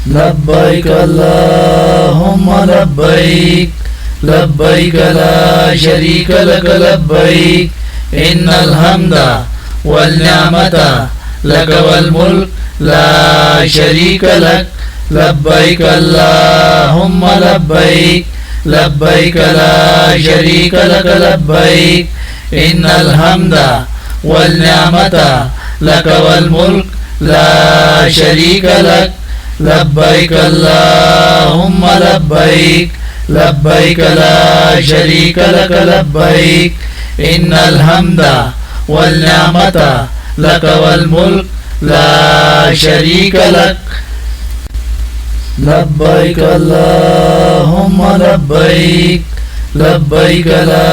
लब्बैक अल्लाहुम्मा लब्बैक लब्बैक ला शरीक लक लब्बैक इन्नल हम्दा वल निअमता लक वल मुल्क ला शरीक लक लब्बैक अल्लाहुम्मा लब्बैक लब्बैक ला शरीक लक लब्बैक इन्नल हम्दा वल निअमता लक वल मुल्क ला शरीक लक लब्बैक अल्लाहुम्मा लब्बैक लब्बैक ला शरीक लक लब्बैक इन्नल हम्दा वल निअमता लक वल मुल्क ला शरीक लक लब्बैक अल्लाहुम्मा लब्बैक लब्बैक ला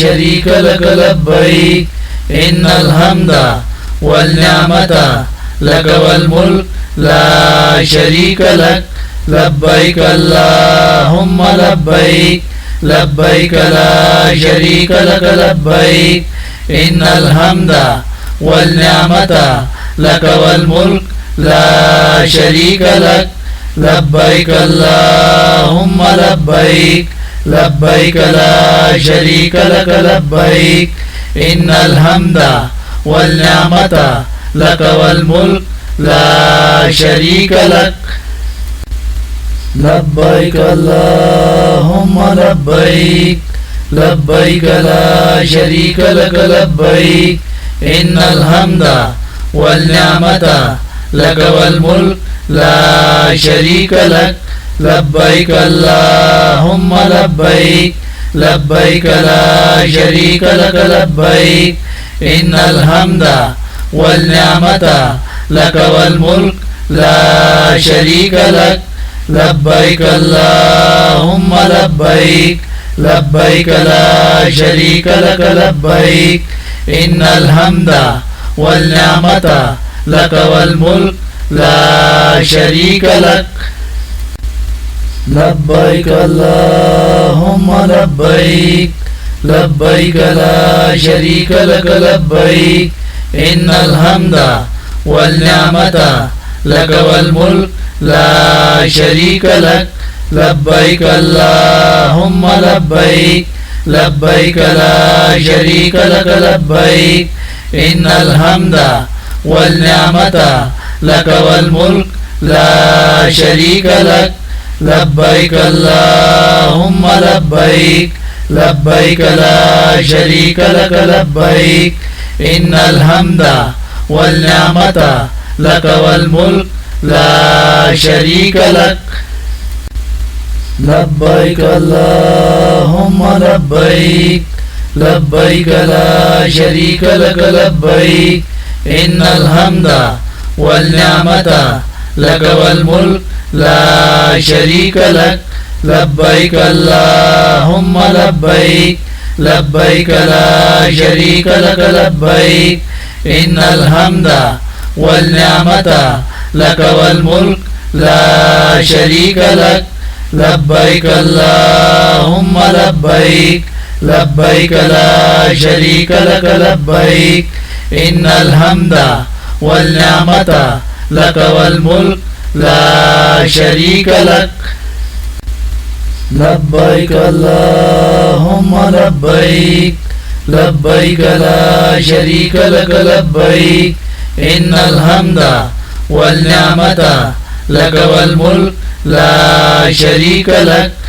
शरीक लक लब्बैक इन्नल हम्दा वल निअमता लक वल मुल्क ला शरीक लक लब्बैक अल्लाहुम्मा लब्बैक लब्बैक ला शरीक लक लब्बैक इन्नल हम्दा वल निअमता लक वल मुल्क ला शरीक लक लब्बैक अल्लाहुम्मा लब्बैक लब्बैक ला शरीक लक लब्बैक इन्नल हम्दा वल निअमता लक वल मुल्क ला शरीक लक लब्बैक अल्लाहुम्मा लब्बैक लब्बैक ला शरीक लक लब्बैक इन्नल हम्दा वल निअमता लक वल मुल्क ला शरीक लक लब्बैक अल्लाहुम्मा लब्बैक लब्बैक ला शरीक लक लब्बैक इन्नल हम्दा वल निअमता लक वल मुल्क ला शरीक लक लब्बैक अल्लाहुम्मा लब्बैक लब्बैक ला शरीक लक लब्बैक इन्नल हम्दा वल निअमता लक वल मुल्क ला शरीक लक लब्बैक अल्लाहुम्मा लब्बैक लब्बैक ला शरीक लक लब्बैक इन्नल हम्दा वल निअमता लक वल मुल्क ला शरीक लक लब्बैक अल्लाहुम्मा लब्बैक लब्बैक ला शरीक लक लब्बैक इन्नल हम्दा वल निअमता लक वल मुल्क ला शरीक लक लब्बैक अल्लाहुम्मा लब्बैक लब्बैक ला शरीक लक लब्बैक इन्नल हम्दा वल निअमता लक वल मुल्क ला शरीक लक लब्बैक अल्लाहुम्मा लब्बैक लब्बैक ला शरीक लक लब्बैक इन्नल हम्दा वल निअमता लक वल मुल्क ला शरीक लक लब्बैक अल्लाहुम्मा लब्बैक लब्बैक ला शरीक लक लब्बैक इन्नल हम्दा वल निअमता लक वल मुल्क ला शरीक लक लब्बैक अल्लाहुम्मा लब्बैक लब्बैक ला शरीक लक लब्बैक इन्नल हम्दा वल निअमता लक वल मुल्क ला शरीक लक लब्बैक अल्लाहुम्मा लब्बैक लब्बैक ला शरीक लक लब्बैक इन्नल हम्दा वल निअमता लक वल मुल्क ला शरीक लक